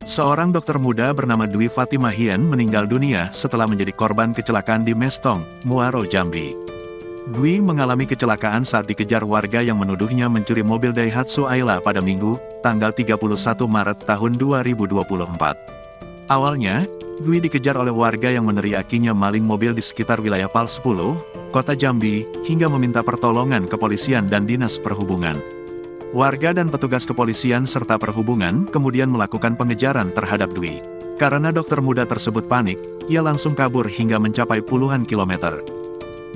Seorang dokter muda bernama Dwi Fatimahien meninggal dunia setelah menjadi korban kecelakaan di Mestong, Muaro, Jambi. Dwi mengalami kecelakaan saat dikejar warga yang menuduhnya mencuri mobil Daihatsu Ayla pada Minggu, tanggal 31 Maret tahun 2024. Awalnya, Dwi dikejar oleh warga yang meneriakinya maling mobil di sekitar wilayah Pal 10, Kota Jambi, hingga meminta pertolongan kepolisian dan dinas perhubungan. Warga dan petugas kepolisian serta perhubungan kemudian melakukan pengejaran terhadap Dwi. Karena dokter muda tersebut panik, ia langsung kabur hingga mencapai puluhan kilometer.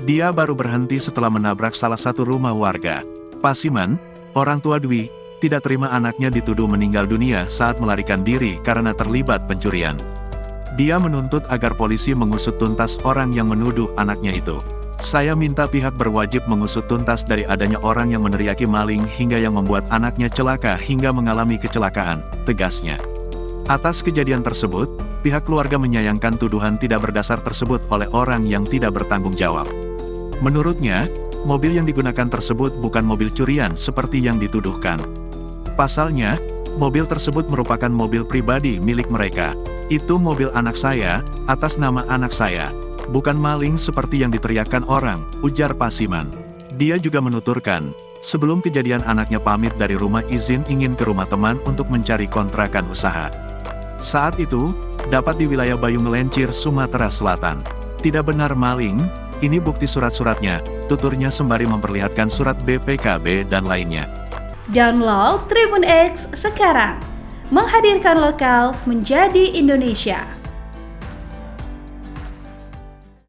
Dia baru berhenti setelah menabrak salah satu rumah warga. Pasiman, orang tua Dwi, tidak terima anaknya dituduh meninggal dunia saat melarikan diri karena terlibat pencurian. Dia menuntut agar polisi mengusut tuntas orang yang menuduh anaknya itu. Saya minta pihak berwajib mengusut tuntas dari adanya orang yang meneriaki maling hingga yang membuat anaknya celaka hingga mengalami kecelakaan, tegasnya. Atas kejadian tersebut, pihak keluarga menyayangkan tuduhan tidak berdasar tersebut oleh orang yang tidak bertanggung jawab. Menurutnya, mobil yang digunakan tersebut bukan mobil curian seperti yang dituduhkan. Pasalnya, mobil tersebut merupakan mobil pribadi milik mereka. Itu mobil anak saya, atas nama anak saya. Bukan maling seperti yang diteriakkan orang, ujar Pasiman. Dia juga menuturkan, sebelum kejadian anaknya pamit dari rumah izin ingin ke rumah teman untuk mencari kontrakan usaha. Saat itu, dapat di wilayah Bayung Ngelencir, Sumatera Selatan. Tidak benar maling, ini bukti surat-suratnya, tuturnya sembari memperlihatkan surat BPKB dan lainnya. Download Tribun X sekarang, menghadirkan lokal menjadi Indonesia.